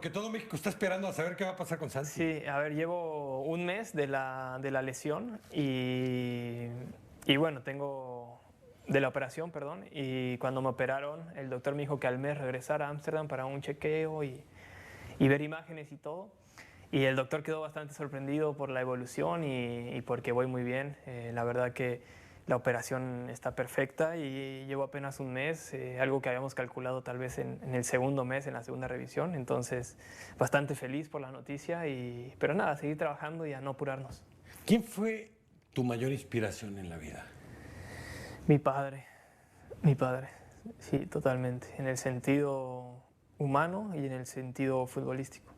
Que todo México está esperando a saber qué va a pasar con Santi. Sí, a ver, llevo un mes de la lesión y bueno, tengo de la operación, perdón, y cuando me operaron, el doctor me dijo que al mes regresara a Ámsterdam para un chequeo y ver imágenes y todo. Y el doctor quedó bastante sorprendido por la evolución y porque voy muy bien. La verdad que la operación está perfecta y llevo apenas un mes, algo que habíamos calculado tal vez en el segundo mes, en la segunda revisión. Entonces, bastante feliz por la noticia, pero nada, seguir trabajando y a no apurarnos. ¿Quién fue tu mayor inspiración en la vida? Mi padre, sí, totalmente, en el sentido humano y en el sentido futbolístico.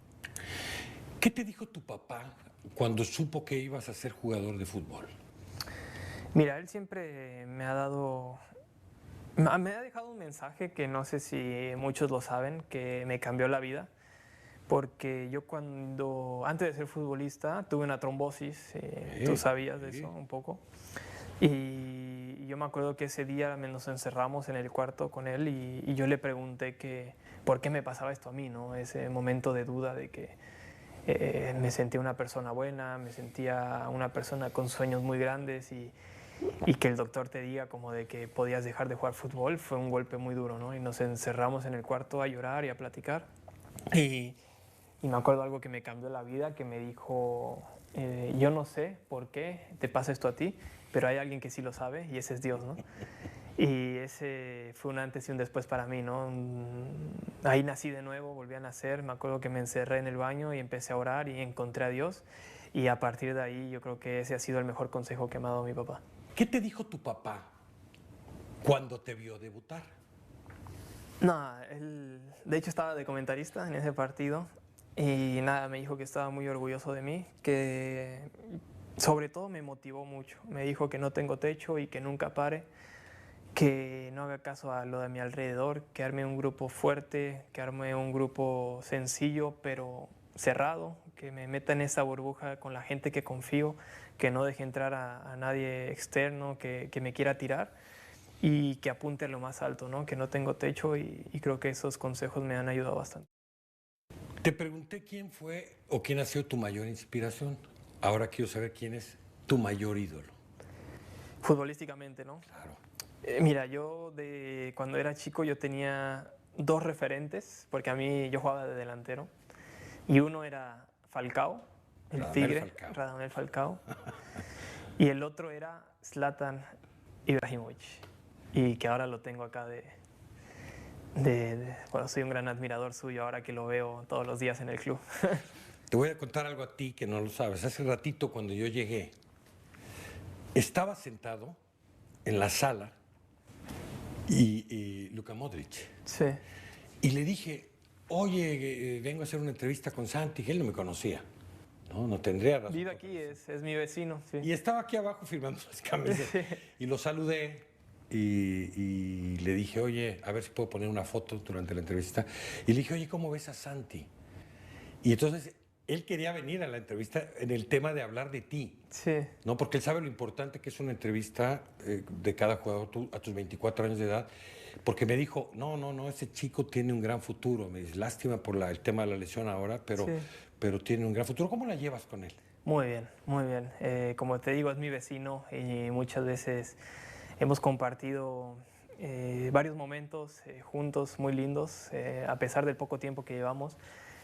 ¿Qué te dijo tu papá cuando supo que ibas a ser jugador de fútbol? Mira, él siempre me ha dejado un mensaje que no sé si muchos lo saben, que me cambió la vida, porque yo antes de ser futbolista, tuve una trombosis, tú sabías de eso un poco, y yo me acuerdo que ese día nos encerramos en el cuarto con él y yo le pregunté que por qué me pasaba esto a mí, ¿no? Ese momento de duda de que me sentía una persona buena, me sentía una persona con sueños muy grandes y que el doctor te diga como de que podías dejar de jugar fútbol fue un golpe muy duro, ¿no? Y nos encerramos en el cuarto a llorar y a platicar. Y me acuerdo algo que me cambió la vida, que me dijo, yo no sé por qué te pasa esto a ti, pero hay alguien que sí lo sabe y ese es Dios, ¿no? Y ese fue un antes y un después para mí, ¿no? Ahí nací de nuevo, volví a nacer, me acuerdo que me encerré en el baño y empecé a orar y encontré a Dios y a partir de ahí yo creo que ese ha sido el mejor consejo que me ha dado mi papá. ¿Qué te dijo tu papá cuando te vio debutar? No, él de hecho estaba de comentarista en ese partido y nada, me dijo que estaba muy orgulloso de mí, que sobre todo me motivó mucho, me dijo que no tengo techo y que nunca pare, que no haga caso a lo de mi alrededor, que arme un grupo fuerte, que arme un grupo sencillo pero cerrado, que me meta en esa burbuja con la gente que confío, que no deje entrar a nadie externo que me quiera tirar y que apunte a lo más alto, ¿no? Que no tengo techo y creo que esos consejos me han ayudado bastante. Te pregunté quién fue o quién ha sido tu mayor inspiración. Ahora quiero saber quién es tu mayor ídolo. Futbolísticamente, ¿no? Claro. Mira, cuando era chico yo tenía dos referentes, porque a mí yo jugaba de delantero, y uno era Falcao, el Radamel Tigre, Falcao. Radamel Falcao, y el otro era Zlatan Ibrahimovic, y que ahora lo tengo acá bueno, soy un gran admirador suyo ahora que lo veo todos los días en el club. Te voy a contar algo a ti que no lo sabes. Hace ratito cuando yo llegué, estaba sentado en la sala y Luka Modric. Sí. Y le dije, oye, vengo a hacer una entrevista con Santi, que él no me conocía. No tendría razón. Vive aquí, es mi vecino, sí. Y estaba aquí abajo firmando las camisas. Sí. Y lo saludé y le dije, oye, a ver si puedo poner una foto durante la entrevista. Y le dije, oye, ¿cómo ves a Santi? Y entonces él quería venir a la entrevista en el tema de hablar de ti. Sí. ¿No? Porque él sabe lo importante que es una entrevista de cada jugador a tus 24 años de edad. Porque me dijo, no, ese chico tiene un gran futuro. Me dice, lástima por el tema de la lesión ahora, Sí. pero tiene un gran futuro. ¿Cómo la llevas con él? Muy bien, muy bien. Como te digo, es mi vecino y muchas veces hemos compartido varios momentos juntos muy lindos, a pesar del poco tiempo que llevamos,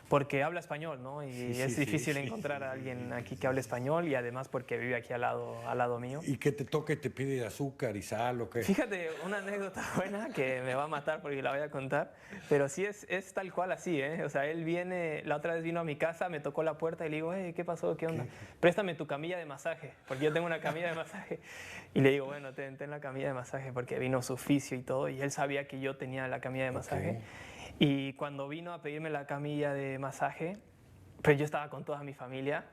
porque habla español, ¿no? Y Sí, es sí, difícil sí, encontrar a alguien aquí que hable español y además porque vive aquí al lado mío. Y que te toque y te pide azúcar y sal o qué. Fíjate, una anécdota buena que me va a matar porque la voy a contar, pero sí es tal cual así, ¿eh? O sea, él viene, la otra vez vino a mi casa, me tocó la puerta y le digo, hey, ¿qué pasó? ¿Qué onda? Préstame tu camilla de masaje, porque yo tengo una camilla de masaje. Y le digo, bueno, ten la camilla de masaje porque vino su oficio y todo, y él sabía que yo tenía la camilla de masaje. Y cuando vino a pedirme la camilla de masaje, pues yo estaba con toda mi familia.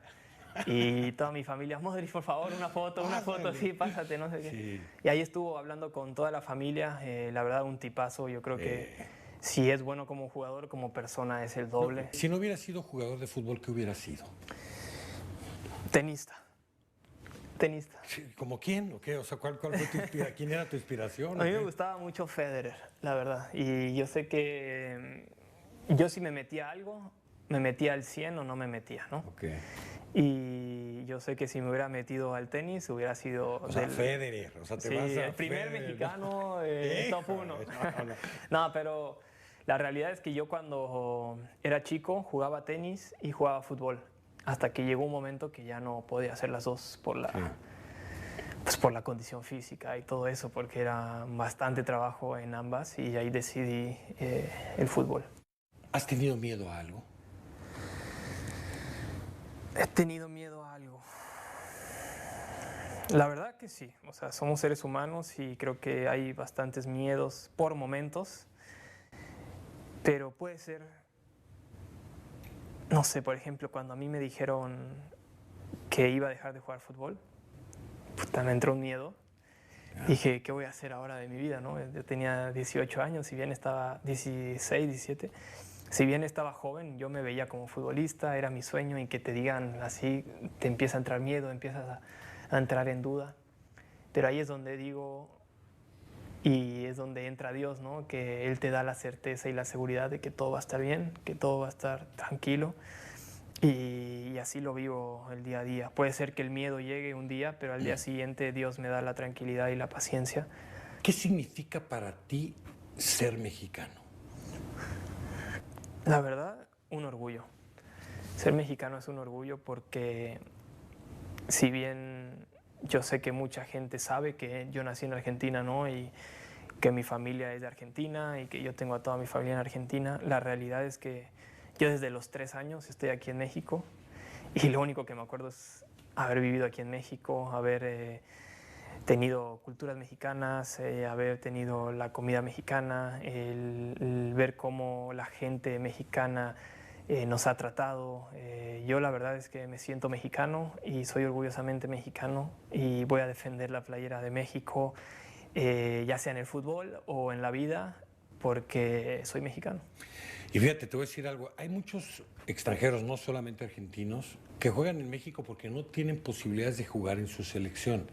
Y toda mi familia, Modric, por favor, una foto, sí, pásate, no sé qué. Sí. Y ahí estuvo hablando con toda la familia, la verdad, un tipazo. Yo creo que si es bueno como jugador, como persona es el doble. Si no hubiera sido jugador de fútbol, ¿qué hubiera sido? Tenista. Sí, ¿como quién? ¿O qué? O sea, ¿cuál fue tu inspiración? ¿Quién era tu inspiración? A mí me gustaba mucho Federer, la verdad. Y yo sé que yo si me metía a algo, me metía al 100 o no me metía, ¿no? Okay. Y yo sé que si me hubiera metido al tenis hubiera sido... O sea, Federer, o sea, te sí, vas a el primer Federer, mexicano top 1. No. No, pero la realidad es que yo cuando era chico jugaba tenis y jugaba fútbol, hasta que llegó un momento que ya no podía hacer las dos por la, pues por la condición física y todo eso, porque era bastante trabajo en ambas y ahí decidí el fútbol. ¿Has tenido miedo a algo? He tenido miedo a algo. La verdad que sí, o sea, somos seres humanos y creo que hay bastantes miedos por momentos, pero puede ser, no sé, por ejemplo, cuando a mí me dijeron que iba a dejar de jugar fútbol, puta, me entró un miedo. Dije, ¿qué voy a hacer ahora de mi vida, no? Yo tenía 18 años, si bien estaba 16, 17, si bien estaba joven, yo me veía como futbolista, era mi sueño, y que te digan así, te empieza a entrar miedo, empiezas a entrar en duda. Pero ahí es donde digo, y es donde entra Dios, ¿no? Que Él te da la certeza y la seguridad de que todo va a estar bien, que todo va a estar tranquilo. Y así lo vivo el día a día. Puede ser que el miedo llegue un día, pero al día siguiente Dios me da la tranquilidad y la paciencia. ¿Qué significa para ti ser mexicano? La verdad, un orgullo. Ser mexicano es un orgullo porque si bien yo sé que mucha gente sabe que yo nací en Argentina, ¿no? Y que mi familia es de Argentina y que yo tengo a toda mi familia en Argentina, la realidad es que yo desde los 3 años estoy aquí en México y lo único que me acuerdo es haber vivido aquí en México, haber tenido culturas mexicanas, haber tenido la comida mexicana, el ver cómo la gente mexicana nos ha tratado. Yo la verdad es que me siento mexicano y soy orgullosamente mexicano y voy a defender la playera de México, ya sea en el fútbol o en la vida, porque soy mexicano. Y fíjate, te voy a decir algo, hay muchos extranjeros, no solamente argentinos, que juegan en México porque no tienen posibilidades de jugar en su selección.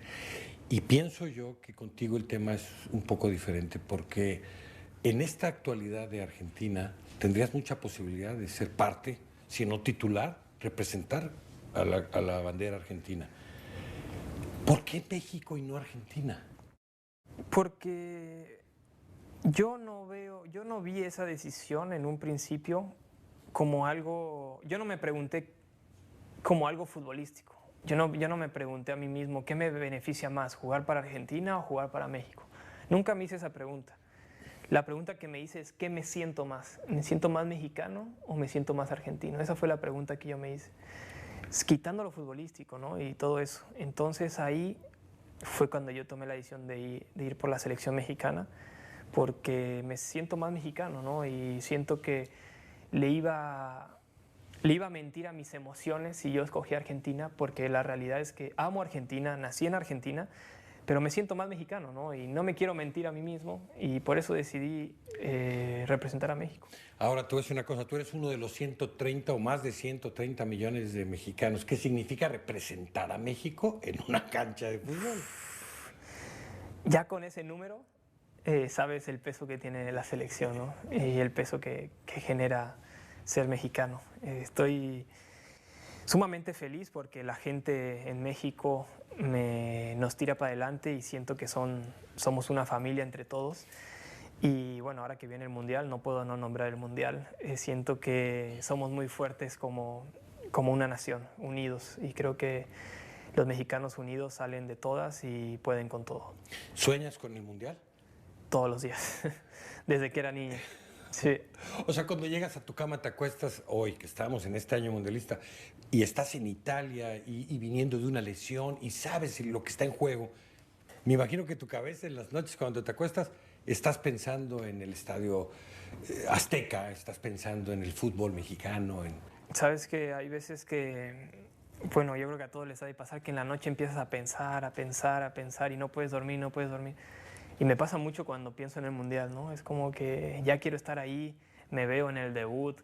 Y pienso yo que contigo el tema es un poco diferente, porque en esta actualidad de Argentina tendrías mucha posibilidad de ser parte, si no titular, representar a la bandera argentina. ¿Por qué México y no Argentina? Porque yo no vi esa decisión en un principio como algo, yo no me pregunté como algo futbolístico. Yo no me pregunté a mí mismo, ¿qué me beneficia más, jugar para Argentina o jugar para México? Nunca me hice esa pregunta. La pregunta que me hice es, ¿qué me siento más? ¿Me siento más mexicano o me siento más argentino? Esa fue la pregunta que yo me hice. Quitando lo futbolístico, ¿no? Y todo eso. Entonces ahí fue cuando yo tomé la decisión de ir por la selección mexicana, porque me siento más mexicano, ¿no? Y siento que le iba a mentir a mis emociones si yo escogí Argentina, porque la realidad es que amo Argentina, nací en Argentina, pero me siento más mexicano, ¿no? Y no me quiero mentir a mí mismo y por eso decidí representar a México. Ahora, tú ves una cosa, tú eres uno de los 130 o más de 130 millones de mexicanos. ¿Qué significa representar a México en una cancha de fútbol? Ya con ese número, sabes el peso que tiene la selección, ¿no? Y el peso que genera ser mexicano. Estoy sumamente feliz porque la gente en México nos tira para adelante y siento que somos una familia entre todos. Y bueno, ahora que viene el Mundial, no puedo no nombrar el Mundial. Siento que somos muy fuertes como una nación, unidos. Y creo que los mexicanos unidos salen de todas y pueden con todo. ¿Sueñas con el Mundial? Todos los días, desde que era niño. Sí. O sea, cuando llegas a tu cama, te acuestas hoy, que estamos en este año mundialista, y estás en Italia y viniendo de una lesión y sabes lo que está en juego. Me imagino que tu cabeza en las noches cuando te acuestas estás pensando en el estadio Azteca, estás pensando en el fútbol mexicano. Sabes que hay veces que, bueno, yo creo que a todos les ha de pasar que en la noche empiezas a pensar y no puedes dormir, no puedes dormir. Y me pasa mucho cuando pienso en el Mundial, ¿no? Es como que ya quiero estar ahí, me veo en el debut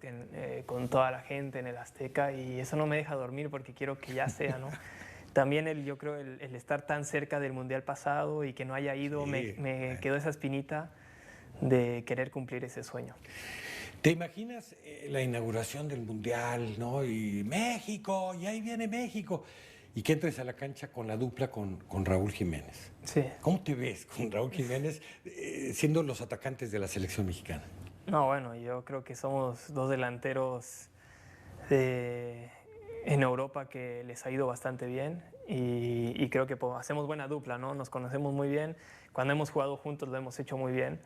con toda la gente en el Azteca y eso no me deja dormir porque quiero que ya sea, ¿no? También yo creo el estar tan cerca del Mundial pasado y que no haya ido, Sí. me quedó esa espinita de querer cumplir ese sueño. ¿Te imaginas la inauguración del Mundial, ¿no? Y México, y ahí viene México. Y que entres a la cancha con la dupla con Raúl Jiménez. Sí. ¿Cómo te ves con Raúl Jiménez siendo los atacantes de la selección mexicana? No, bueno, yo creo que somos dos delanteros en Europa que les ha ido bastante bien y creo que hacemos buena dupla, ¿no? Nos conocemos muy bien. Cuando hemos jugado juntos lo hemos hecho muy bien.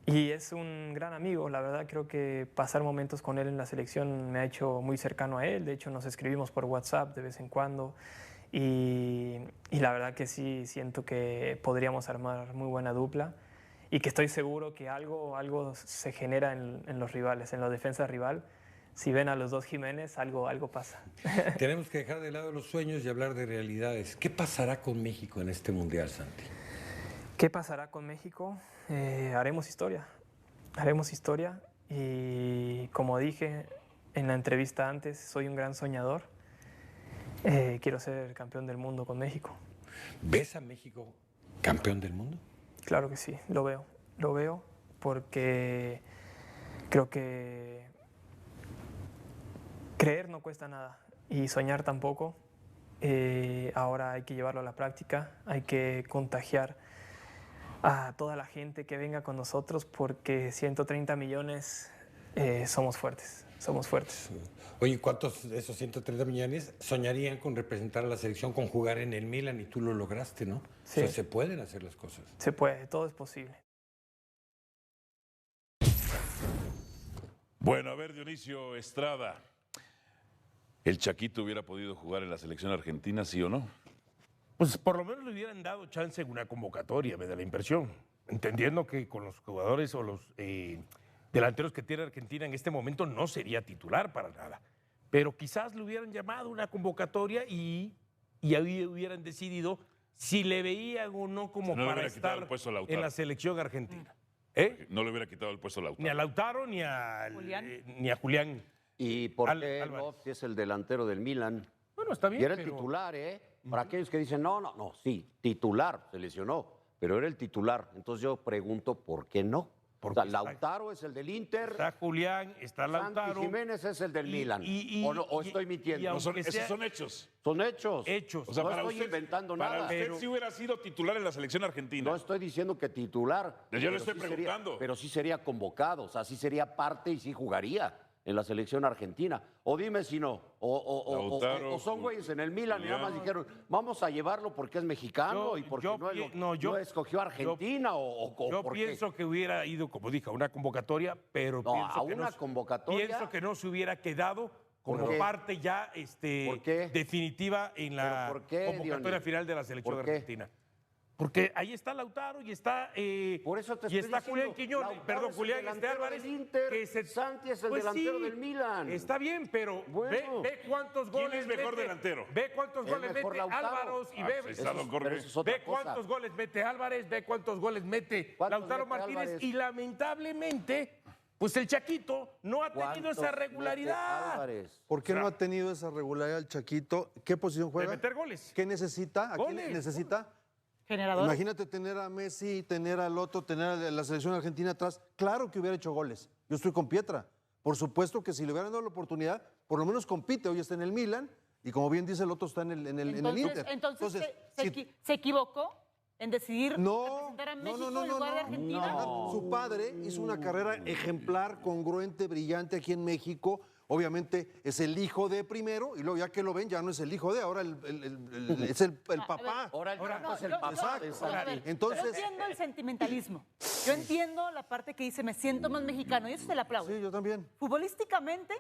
Y es un gran amigo, la verdad creo que pasar momentos con él en la selección me ha hecho muy cercano a él, de hecho nos escribimos por WhatsApp de vez en cuando y la verdad que sí siento que podríamos armar muy buena dupla y que estoy seguro que algo se genera en los rivales, en la defensa rival. Si ven a los dos Jiménez, algo pasa. Tenemos que dejar de lado los sueños y hablar de realidades. ¿Qué pasará con México en este Mundial, Santi? ¿Qué pasará con México? Haremos historia y como dije en la entrevista antes, soy un gran soñador. Quiero ser campeón del mundo con México. ¿Ves a México campeón del mundo? Claro que sí, lo veo porque creo que creer no cuesta nada y soñar tampoco. Ahora hay que llevarlo a la práctica, hay que contagiar a toda la gente que venga con nosotros porque 130 millones somos fuertes. Oye, ¿cuántos de esos 130 millones soñarían con representar a la selección, con jugar en el Milan y tú lo lograste, ¿no? Sí. O sea, se pueden hacer las cosas. Se puede, todo es posible. Bueno, a ver, Dionisio Estrada, ¿el Chaquito hubiera podido jugar en la selección argentina, sí o no? Pues por lo menos le hubieran dado chance en una convocatoria, me da la impresión. Entendiendo que con los jugadores o los delanteros que tiene Argentina en este momento no sería titular para nada. Pero quizás le hubieran llamado a una convocatoria y ahí hubieran decidido si le veían o no como No le para hubiera quitado el estar puesto a Lautaro. en la selección argentina. No le hubiera quitado el puesto a Lautaro. Ni a Lautaro ni a Julián. ¿Y por qué Álvarez. Lofti es el delantero del Milan? Bueno, está bien. Y era el pero- titular, ¿eh? Para aquellos que dicen, no, sí, titular, se lesionó, pero era el titular. Entonces yo pregunto, ¿por qué no? Porque O sea, Lautaro es el del Inter, Está Julián, está Lautaro. Santi Jiménez es el del Milan. ¿O estoy mintiendo? y No, aunque esos sea- son hechos. Son hechos. Hechos. O sea, no para estoy usted, inventando para nada. usted sí hubiera sido titular en la selección argentina. No estoy diciendo que titular. Yo le pero estoy sería- preguntando. pero sí sería convocado, o sea, sí sería parte y sí jugaría en la selección argentina. O dime si no. Lautaro, O son güeyes en el Milan y nada más Julián. dijeron, vamos a llevarlo porque es mexicano y porque no escogió Argentina Yo ¿por qué? pienso que hubiera ido, como dije, a una convocatoria, pero No, pienso a que una convocatoria. pienso que no se hubiera quedado como ¿Por qué? parte ya ¿Por qué? definitiva en la ¿Pero por qué, convocatoria Dionis? final de la selección ¿Por qué? argentina. Porque ahí está Lautaro y está, Por eso te y estoy está Julián diciendo, Quiñones, Lautaro perdón, es el Julián delantero Álvarez. del Inter, que Santi es el Pues delantero sí, del Milan. Está bien, pero Bueno. ve cuántos ¿Quién goles es mejor mete, delantero? Ve cuántos Es goles mejor mete Lautaro. Álvaro y Ah, ve, pues está don Jorge. Pero eso es otra ve cosa. cuántos goles mete Álvarez, ve cuántos goles mete ¿Cuántos Lautaro mete Martínez Álvarez? y lamentablemente, pues el Chaquito no ha tenido ¿Cuántos esa mete regularidad Álvarez? ¿Por qué no ha tenido esa regularidad el Chaquito? ¿Qué posición de juega? meter goles. ¿Qué necesita? ¿A quién Goles. necesita? Generador. Imagínate tener a Messi, tener al otro, tener a la selección argentina atrás. Claro que hubiera hecho goles. Yo estoy con Pietra. Por supuesto que si le hubieran dado la oportunidad, por lo menos compite. Hoy está en el Milan y como bien dice el otro está en el Inter. Entonces, si- se equivocó en decidir No, representar a no, México no, en no, lugar de no. Argentina. No. Su padre hizo una carrera ejemplar, congruente, brillante aquí en México. Obviamente es el hijo de primero y luego ya que lo ven ya no es el hijo de, ahora es el papá. Ahora el trampa es el yo- papá yo- de a Santi. ver, Entonces- yo entiendo el sentimentalismo. Yo entiendo la parte que dice me siento más mexicano y eso se le aplaude. Sí, yo también. Futbolísticamente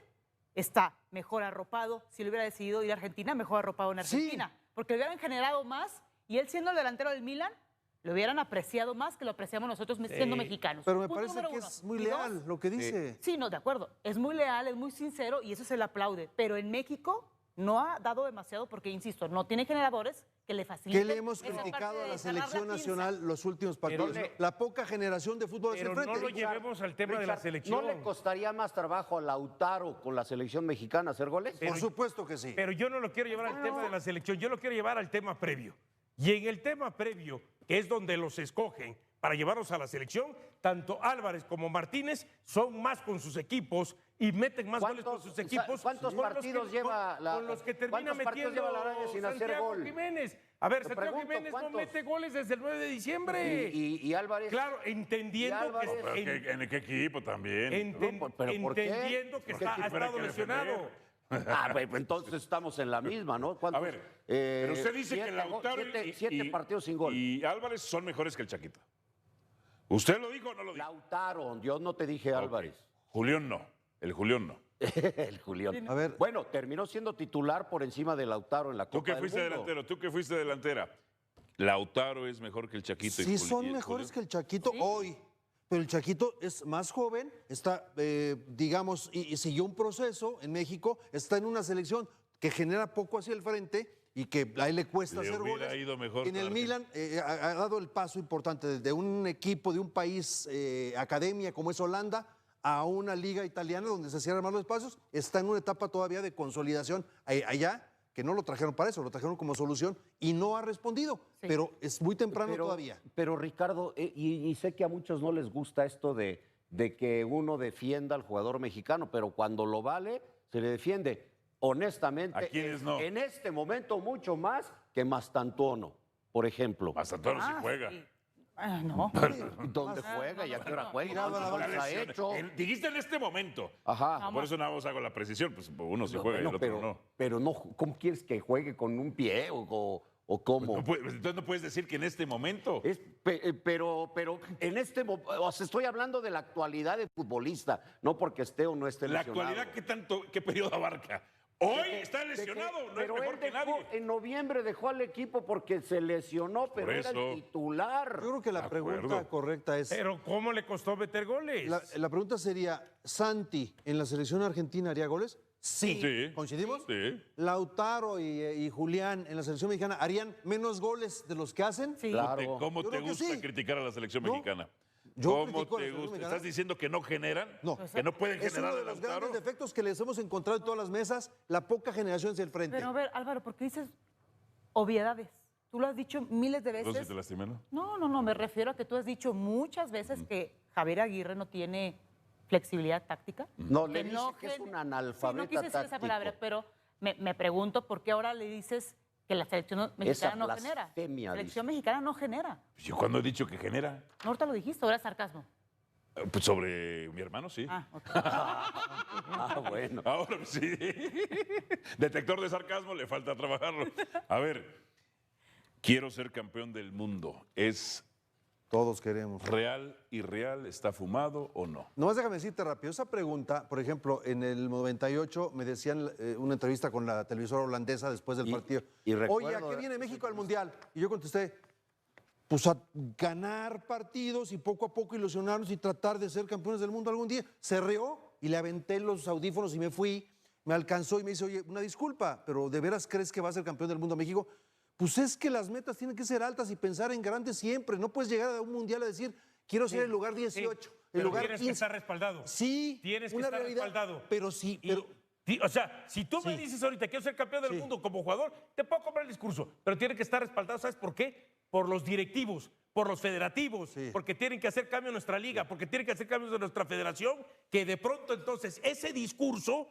está mejor arropado. Si le hubiera decidido ir a Argentina, mejor arropado en Sí. Argentina. Porque le hubieran generado más y él siendo el delantero del Milan, lo hubieran apreciado más que lo apreciamos nosotros siendo mexicanos. Pero me Punto parece número que uno. es muy Y dos, leal lo que dice. Sí, no, de acuerdo. Es muy leal, es muy sincero y eso se le aplaude. Pero en México no ha dado demasiado porque, insisto, no tiene generadores que le faciliten. ¿Qué le hemos esa parte criticado a de la cerrar selección pinza. nacional los últimos partidos? Pero le- La poca generación de fútbol hacia Pero el no lo frente. llevemos al tema de la Richard, selección. ¿No le costaría más trabajo a Lautaro con la selección mexicana hacer goles? Por supuesto que sí. Pero yo no lo quiero llevar al tema de la selección, yo lo quiero llevar al tema previo. Y en el tema previo, que es donde los escogen para llevarlos a la selección. Tanto Álvarez como Martínez son más con sus equipos y meten más goles con sus equipos. ¿Cuántos partidos lleva con los que termina metiendo la Araña sin hacer Santiago gol? Jiménez? A ver, Te Santiago pregunto, Jiménez no ¿cuántos? mete goles desde el 9 de diciembre. ¿Y Álvarez? Claro, entendiendo ¿Y Álvarez? que... Pero ¿en qué equipo también? ¿Pero por qué? Entendiendo que ha Pero estado que lesionado. Pues entonces estamos en la misma, ¿no? A ver, pero usted dice que Lautaro siete partidos sin gol. y Álvarez son mejores que el Chaquito. ¿Usted lo dijo o no lo dijo? Lautaro, yo no te dije Álvarez. Julián no. El Julián no. El Julián. A ver. Bueno, terminó siendo titular por encima de Lautaro en la Tú Copa que del fuiste Mundo. delantero, tú que fuiste delantera. Lautaro es mejor que el Chaquito. Sí, son mejores que el Chaquito hoy, pero el Chaquito es más joven, está, digamos, y siguió un proceso en México, está en una selección que genera poco hacia el frente y que a él le cuesta Le hacer hubiera goles. ido mejor En el con Milan ha dado el paso importante de un equipo, de un país, academia como es Holanda, a una liga italiana donde se cierran más los espacios, está en una etapa todavía de consolidación allá, que no lo trajeron para eso, lo trajeron como solución y no ha respondido, pero es muy temprano todavía. Pero Ricardo, y sé que a muchos no les gusta esto de que uno defienda al jugador mexicano, pero cuando lo vale, se le defiende. Honestamente, ¿A quiénes no? en este momento mucho más que Mastantuono, por ejemplo. Mastantuono sí juega. Sí. No. ¿Dónde juega y a qué hora juega? ¿Cuántos goles ha hecho? Dijiste en este momento. Ajá. Por eso nada más hago la precisión. Pues uno sí juega y el otro no. Pero no, ¿cómo quieres que juegue con un pie o cómo? Entonces no puedes decir que en este momento. Pero en este momento, estoy hablando de la actualidad de futbolista, no porque esté o no esté La lesionado. actualidad, ¿qué periodo abarca? Hoy está lesionado, no es pero mejor él que nadie. en noviembre dejó al equipo porque se lesionó, pero Por era eso. el titular. Yo creo que la pregunta correcta es, Pero ¿cómo le costó meter goles? la pregunta sería, ¿Santi en la selección argentina haría goles? Sí. ¿Coincidimos? Sí. Lautaro y Julián en la selección mexicana harían menos goles de los que hacen. Sí. Claro. ¿Cómo Yo te creo que gusta sí. criticar a la selección No. mexicana? Yo ¿Cómo critico a la te selección gusta? mexicana. ¿Estás diciendo que no generan? No. ¿Que no pueden Es uno generar de el los Lautaro? grandes defectos que les hemos encontrado en todas las mesas, la poca generación hacia el frente. Pero a ver, Álvaro, ¿por qué dices obviedades? Tú lo has dicho miles de No sé si veces. te lastimé, ¿no? No, me refiero a que tú has dicho muchas veces que Javier Aguirre no tiene flexibilidad táctica. No, le Que dice que es gen- un analfabeta Sí, no quise decir esa táctico. palabra, pero me pregunto por qué ahora le dices que la selección mexicana no genera. blasfemia, La selección dice. mexicana no genera. Yo cuando he dicho que genera, No, ahorita lo dijiste, ahora es sarcasmo. pues sobre mi hermano, sí. Ah, ok. Ah, bueno. Ahora sí. Detector de sarcasmo, le falta trabajarlo. A ver, quiero ser campeón del mundo. ¿Es Todos queremos. real, irreal, está fumado o no? Nomás déjame decirte rápido, esa pregunta, por ejemplo, en el 98 me decían una entrevista con la televisora holandesa después del partido. y Oye, recuerdo- ¿a qué viene México al Mundial? Y yo contesté, pues a ganar partidos y poco a poco ilusionarnos y tratar de ser campeones del mundo algún día. Se rió y le aventé los audífonos y me fui, me alcanzó y me dice, oye, una disculpa, pero ¿de veras crees que va a ser campeón del mundo México? Pues es que las metas tienen que ser altas y pensar en grandes siempre. No puedes llegar a un mundial a decir, quiero ser el lugar 18, el Pero lugar tienes 15. que estar respaldado. Sí, Tienes que una estar realidad, respaldado. pero sí, Y- pero o sea, si tú me dices ahorita quiero ser campeón del Sí. mundo como jugador, te puedo comprar el discurso, pero tiene que estar respaldado, ¿sabes por qué? Por los directivos, por los federativos, Sí. porque tienen que hacer cambio en nuestra liga, porque tienen que hacer cambios en nuestra federación, que de pronto entonces ese discurso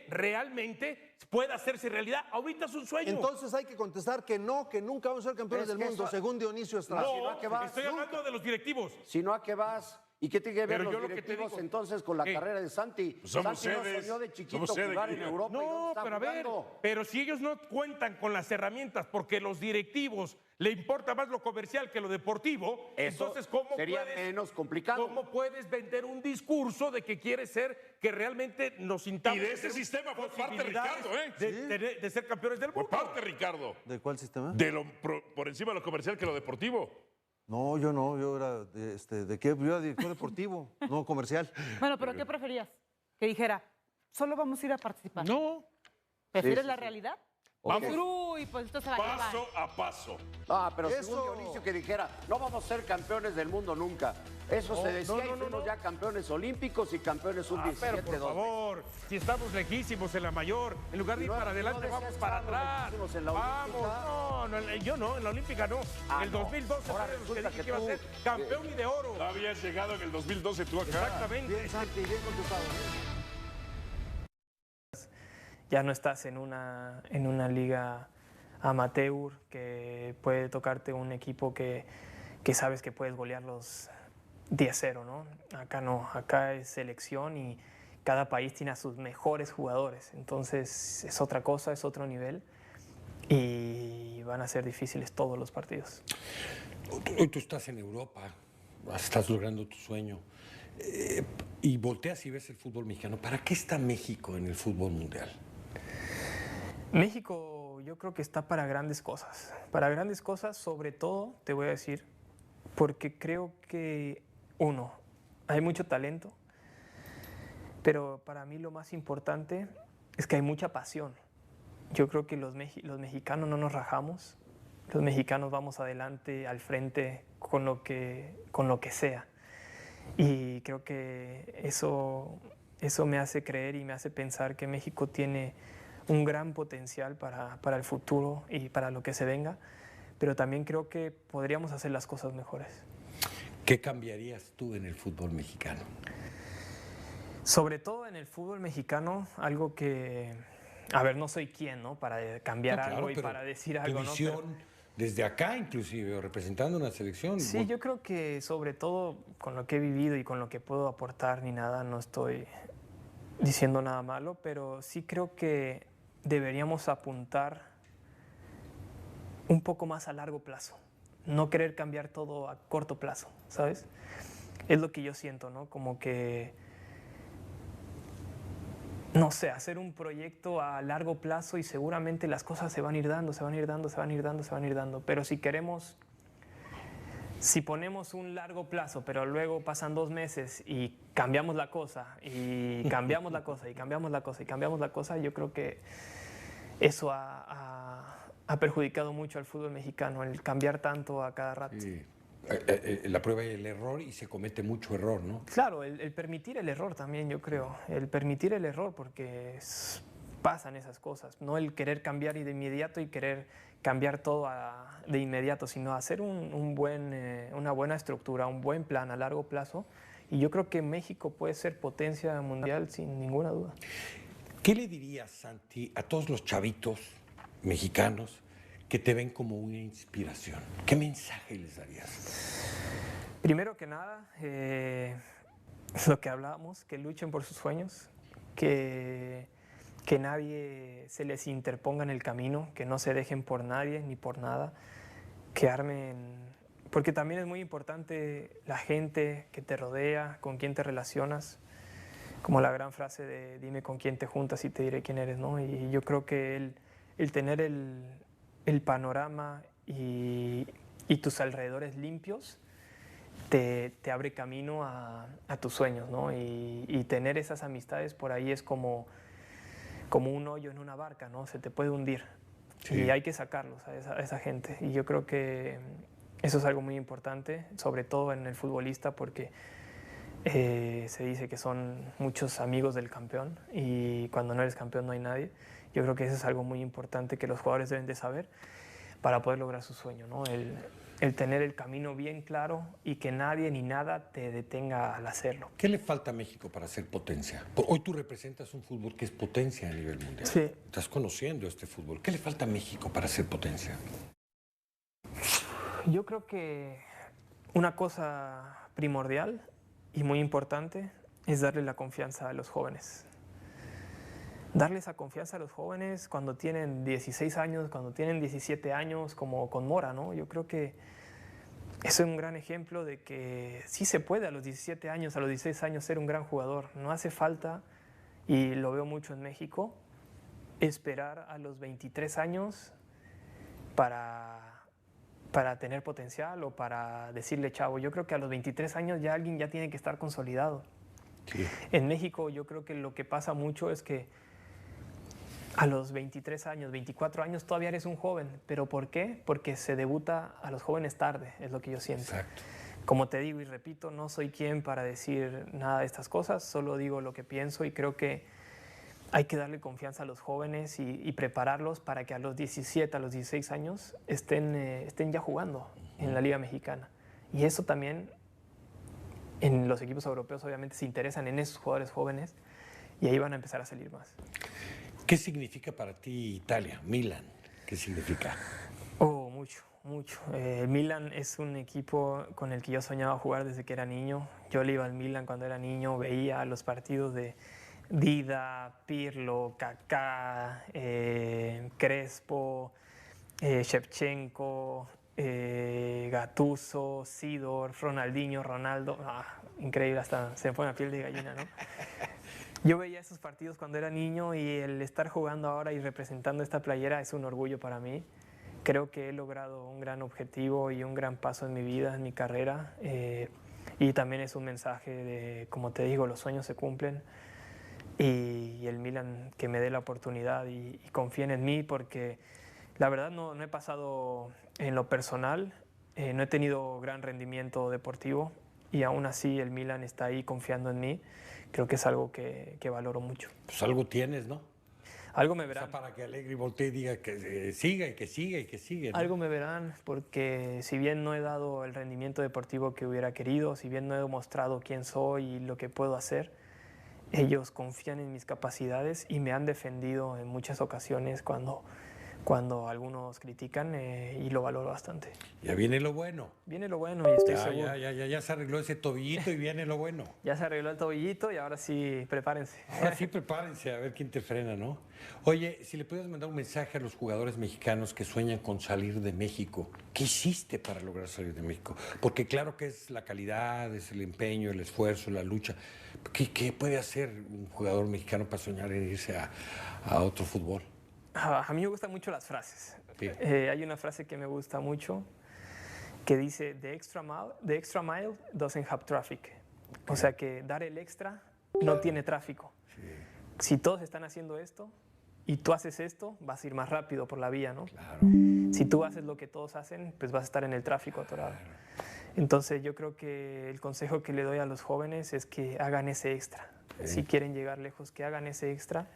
realmente pueda hacerse realidad. Ahorita es un sueño. entonces hay que contestar que no, que nunca vamos a ser campeones Es del que mundo, eso- según Dionisio Estrada. si no, ¿a qué vas? Estoy hablando de los directivos. Si no, ¿a qué vas? ¿Y qué tiene que ver Pero los yo lo que te directivos digo- entonces con la ¿Qué? carrera de Santi? Pues somos Santi no sedes, soñó de chiquito somos sede, jugar en Guillermo. Europa y No, está pero a ver, jugando. pero si ellos no cuentan con las herramientas porque los directivos le importa más lo comercial que lo deportivo, Eso entonces ¿cómo sería puedes, menos complicado. ¿cómo puedes vender un discurso de que quieres ser, que realmente nos sintamos Y de que ese tenemos sistema fue parte posibilidades Ricardo, ¿eh? de ser campeones del Por mundo? parte, Ricardo. ¿De cuál sistema? Por encima de lo comercial que lo deportivo. No, yo no, yo era ¿de qué? Yo era director deportivo, no comercial. Bueno, pero ¿qué preferías? Que dijera, solo vamos a ir a participar. No. ¿Prefieres Sí, la sí. realidad? Ok. Uy, pues esto se va a acabar. Paso a paso. Ah, pero Eso. según Dionisio que dijera, no vamos a ser campeones del mundo nunca. Eso se decía y fuimos ya campeones olímpicos y campeones Ah, pero sub-17. por 2 veces. favor, si estamos lejísimos en la mayor, en lugar de ir No, para adelante, no vamos decías para que estábamos atrás. lejísimos en la Vamos, Olímpica. yo no, en la Olímpica no. En el no. 2012 Ahora fue de los que resulta dije que que iba a tú, ser campeón y de oro. No habías llegado en el 2012 tú acá. Exactamente. Bien, Santi, bien contestado. Ya no estás en una liga amateur que puede tocarte un equipo que sabes que puedes golearlos 10-0, ¿no? Acá no, acá es selección y cada país tiene a sus mejores jugadores, entonces es otra cosa, es otro nivel y van a ser difíciles todos los partidos. Hoy tú estás en Europa, estás logrando tu sueño y volteas y ves el fútbol mexicano. ¿Para qué está México en el fútbol mundial? México yo creo que está para grandes cosas, sobre todo, te voy a decir, porque creo que, uno, hay mucho talento, pero para mí lo más importante es que hay mucha pasión. Yo creo que los mexicanos no nos rajamos, los mexicanos vamos adelante, al frente, con lo que sea. Y creo que eso me hace creer y me hace pensar que México tiene un gran potencial para el futuro y para lo que se venga, pero también creo que podríamos hacer las cosas mejores. ¿Qué cambiarías tú en el fútbol mexicano? Sobre todo en el fútbol mexicano, algo que, a ver, no soy quien, ¿no? Para cambiar No, claro, algo y pero para decir tu algo, ¿no? visión, desde acá inclusive, o representando una selección. Sí, yo creo que sobre todo con lo que he vivido y con lo que puedo aportar ni nada, no estoy diciendo nada malo, pero sí creo que deberíamos apuntar un poco más a largo plazo, no querer cambiar todo a corto plazo, ¿sabes? Es lo que yo siento, ¿no? Como que, no sé, hacer un proyecto a largo plazo y seguramente las cosas se van a ir dando, pero si ponemos un largo plazo, pero luego pasan 2 meses y cambiamos la cosa, y cambiamos la cosa, y cambiamos la cosa, y cambiamos la cosa, yo creo que eso ha perjudicado mucho al fútbol mexicano, el cambiar tanto a cada rato. Sí. La prueba y el error, y se comete mucho error, ¿no? Claro, el permitir el error también, yo creo, el permitir el error, porque pasan esas cosas, no el querer cambiar y de inmediato y querer cambiar todo de inmediato, sino hacer una buena estructura, un buen plan a largo plazo. Y yo creo que México puede ser potencia mundial sin ninguna duda. ¿Qué le dirías, Santi, a todos los chavitos mexicanos que te ven como una inspiración? ¿Qué mensaje les darías? Primero que nada, lo que hablábamos, que luchen por sus sueños, que nadie se les interponga en el camino, que no se dejen por nadie ni por nada, que armen, porque también es muy importante la gente que te rodea, con quién te relacionas, como la gran frase de dime con quién te juntas y te diré quién eres, ¿no? Y yo creo que el tener el panorama y tus alrededores limpios te abre camino a tus sueños, ¿no? Y tener esas amistades por ahí es como un hoyo en una barca, ¿no? Se te puede hundir. Sí. Y hay que sacarlos a esa gente. Y yo creo que eso es algo muy importante, sobre todo en el futbolista, porque se dice que son muchos amigos del campeón y cuando no eres campeón no hay nadie. Yo creo que eso es algo muy importante que los jugadores deben de saber para poder lograr su sueño, ¿no? El tener el camino bien claro y que nadie ni nada te detenga al hacerlo. ¿Qué le falta a México para ser potencia? Hoy tú representas un fútbol que es potencia a nivel mundial. Sí. Estás conociendo este fútbol. ¿Qué le falta a México para ser potencia? Yo creo que una cosa primordial y muy importante es darle la confianza a los jóvenes. Darle esa confianza a los jóvenes cuando tienen 16 años, cuando tienen 17 años, como con Mora, ¿no? Yo creo que eso es un gran ejemplo de que sí se puede a los 17 años, a los 16 años ser un gran jugador. No hace falta, y lo veo mucho en México, esperar a los 23 años para tener potencial o para decirle chavo. Yo creo que a los 23 años ya alguien ya tiene que estar consolidado. Sí. En México yo creo que lo que pasa mucho es que a los 23 años, 24 años todavía eres un joven. ¿Pero por qué? Porque se debuta a los jóvenes tarde, es lo que yo siento. Exacto. Como te digo y repito, no soy quien para decir nada de estas cosas, solo digo lo que pienso y creo que hay que darle confianza a los jóvenes y prepararlos para que a los 17, a los 16 años estén ya jugando en la Liga Mexicana. Y eso también, en los equipos europeos obviamente se interesan en esos jugadores jóvenes y ahí van a empezar a salir más. ¿Qué significa para ti Italia, Milan? ¿Qué significa? Oh, mucho, mucho. Milan es un equipo con el que yo soñaba jugar desde que era niño. Yo le iba al Milan cuando era niño, veía los partidos de Dida, Pirlo, Kaká, Crespo, Shevchenko, Gattuso, Sidor, Ronaldinho, Ronaldo. Increíble, hasta se me pone la piel de gallina, ¿no? Yo veía esos partidos cuando era niño y el estar jugando ahora y representando esta playera es un orgullo para mí. Creo que he logrado un gran objetivo y un gran paso en mi vida, en mi carrera. Y también es un mensaje de, como te digo, los sueños se cumplen. Y el Milan que me dé la oportunidad y confíen en mí, porque la verdad no he pasado en lo personal, no he tenido gran rendimiento deportivo y aún así el Milan está ahí confiando en mí. Creo que es algo que valoro mucho. Pues algo tienes, ¿no? Algo me O sea, verán. para que Allegri voltee y diga que siga y que siga y que sigue, ¿no? Algo me verán, porque si bien no he dado el rendimiento deportivo que hubiera querido, si bien no he demostrado quién soy y lo que puedo hacer, ellos confían en mis capacidades y me han defendido en muchas ocasiones cuando algunos critican y lo valoro bastante. Ya viene lo bueno. Viene lo bueno y estoy seguro. Ya se arregló ese tobillito y viene lo bueno. Ya se arregló el tobillito y ahora sí, prepárense. Ahora sí, prepárense a ver quién te frena, ¿no? Oye, si le puedes mandar un mensaje a los jugadores mexicanos que sueñan con salir de México, ¿qué hiciste para lograr salir de México? Porque claro que es la calidad, es el empeño, el esfuerzo, la lucha. ¿Qué puede hacer un jugador mexicano para soñar en irse a otro fútbol? A mí me gustan mucho las frases. Sí. Hay una frase que me gusta mucho que dice, the extra mile doesn't have traffic. O sea que dar el extra no tiene tráfico. Sí. Si todos están haciendo esto y tú haces esto, vas a ir más rápido por la vía, ¿no? Claro. Si tú haces lo que todos hacen, pues vas a estar en el tráfico atorado. Entonces yo creo que el consejo que le doy a los jóvenes es que hagan ese extra. Si quieren llegar lejos, que hagan ese extra,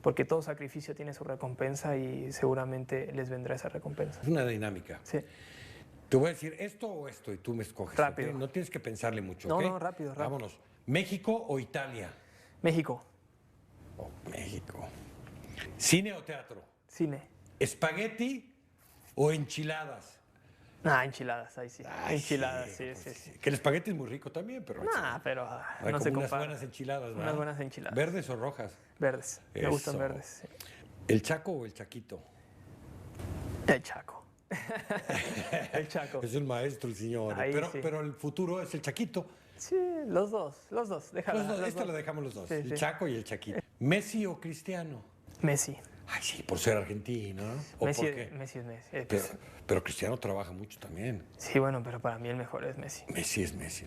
porque todo sacrificio tiene su recompensa y seguramente les vendrá esa recompensa. Es una dinámica. Sí. Te voy a decir esto o esto y tú me escoges. Rápido. ¿Ok? No tienes que pensarle mucho. No, ¿ok? no, rápido. Vámonos. ¿México o Italia? México, Oh, México. ¿Cine o teatro? cine. ¿Espagueti o enchiladas? Enchiladas, ahí sí. Ay, Enchiladas, sí, pues sí, sí. Que el espagueti es muy rico también, pero Pero hay no como se unas compara. buenas enchiladas, ¿verdad? Unas buenas enchiladas. ¿Verdes o rojas? Verdes. Me Eso. gustan verdes. Sí. ¿El Chaco o el Chaquito? El Chaco. El Chaco. Es un maestro el señor. Ahí sí. Pero el futuro es el Chaquito. Sí, los dos. Déjala. Los dos, los este dos. lo dejamos los dos. Sí, El sí. Chaco y el Chaquito. ¿Messi o Cristiano? Messi. Ay, sí, por ser argentino, ¿no? ¿O Messi, por qué? Messi es Messi. Pero Cristiano trabaja mucho también. Sí, bueno, pero para mí el mejor es Messi. Messi es Messi.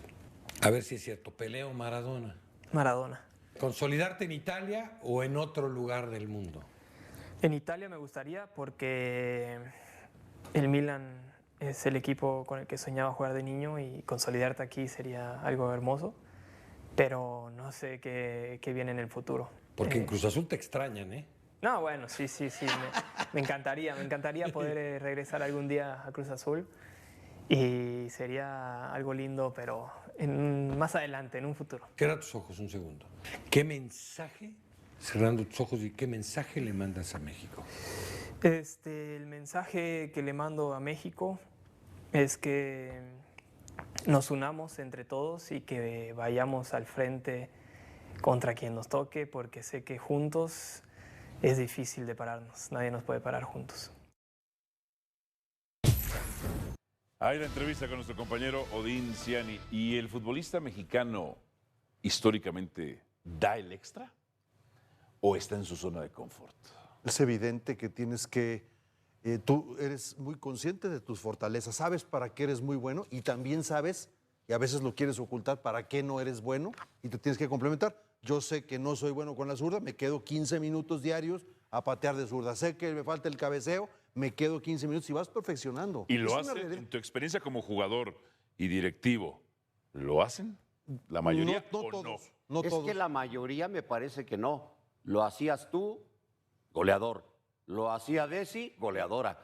A ver si es cierto. ¿Pelea o Maradona? Maradona. ¿Consolidarte en Italia o en otro lugar del mundo? En Italia me gustaría porque el Milan es el equipo con el que soñaba jugar de niño y consolidarte aquí sería algo hermoso, pero no sé qué viene en el futuro. Porque en Cruz Azul te extrañan, ¿eh? No, bueno, sí. Me encantaría poder regresar algún día a Cruz Azul y sería algo lindo, pero más adelante, en un futuro. Cierra tus ojos un segundo. ¿Qué mensaje, cerrando tus ojos, y qué mensaje le mandas a México? El mensaje que le mando a México es que nos unamos entre todos y que vayamos al frente contra quien nos toque, porque sé que juntos es difícil de pararnos. Nadie nos puede parar juntos. Hay la entrevista con nuestro compañero Odín Ciani. ¿Y el futbolista mexicano históricamente da el extra o está en su zona de confort? Es evidente que tienes que, tú eres muy consciente de tus fortalezas, sabes para qué eres muy bueno y también sabes, y a veces lo quieres ocultar, para qué no eres bueno y te tienes que complementar. Yo sé que no soy bueno con la zurda, me quedo 15 minutos diarios a patear de zurda. Sé que me falta el cabeceo, me quedo 15 minutos y vas perfeccionando. ¿Y lo Es una hacen realidad. en tu experiencia como jugador y directivo? ¿Lo hacen? ¿La mayoría No o todos, no? no Es todos. que la mayoría me parece que no. Lo hacías tú, goleador. Lo hacía Desi, goleadora.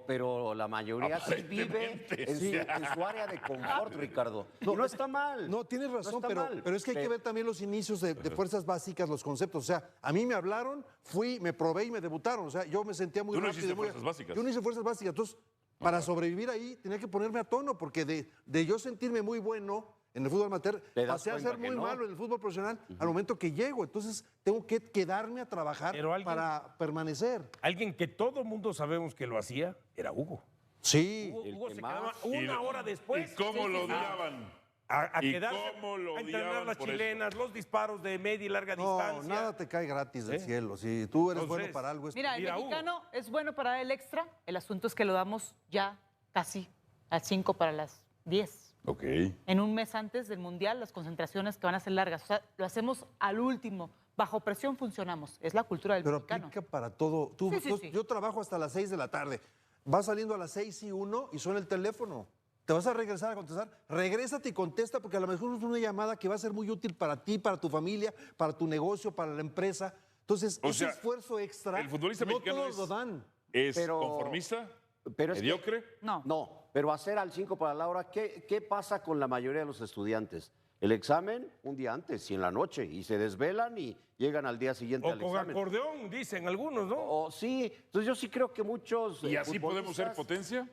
Pero la mayoría sí vive en su área de confort, Ricardo. No está mal. No, tienes razón, está mal. pero es que hay que ver también los inicios de fuerzas básicas, los conceptos. O sea, a mí me hablaron, fui, me probé y me debutaron. O sea, yo me sentía muy Tú no rápido. hiciste fuerzas básicas. Yo no hice fuerzas básicas. Entonces, para sobrevivir ahí, tenía que ponerme a tono, porque de yo sentirme muy bueno en el fútbol amateur, Te das pasé a cuenta ser que muy no. malo en el fútbol profesional al momento que llego. Entonces, tengo que quedarme a trabajar Pero alguien- para permanecer. Alguien que todo mundo sabemos que lo hacía era Hugo. Sí. Hugo que se más- quedaba una hora después. ¿Y cómo lo odiaban? A ¿Y quedarse cómo lo a entrenar odiaban las por eso? chilenas, los disparos de media y larga No, distancia. nada te cae gratis del ¿Eh? cielo. Si tú eres Entonces, bueno para algo, es Mira, el Mira, Hugo. mexicano es bueno para dar el extra. El asunto es que lo damos ya casi a 5 para las 10. Ok. En un mes antes del Mundial, las concentraciones que van a ser largas. O sea, lo hacemos al último. Bajo presión funcionamos. Es la cultura del pero mexicano. aplica para todo. Tú, Sí, sí, sí. Yo trabajo hasta las 6 de la tarde. Vas saliendo a las 6:01 y suena el teléfono. Te vas a regresar a contestar. Regrésate y contesta, porque a lo mejor es una llamada que va a ser muy útil para ti, para tu familia, para tu negocio, para la empresa. Entonces, O ese sea, esfuerzo extra, el futbolista no mexicano todos lo dan. ¿Es Pero- conformista? Pero es que- ¿Mediocre? No. No, pero hacer al 5 para la hora, ¿qué pasa con la mayoría de los estudiantes? El examen un día antes y en la noche, y se desvelan y llegan al día siguiente O al con examen. acordeón, dicen algunos, ¿no? O sí, entonces yo sí creo que muchos ¿Y así podemos ser futbolistas- potencia?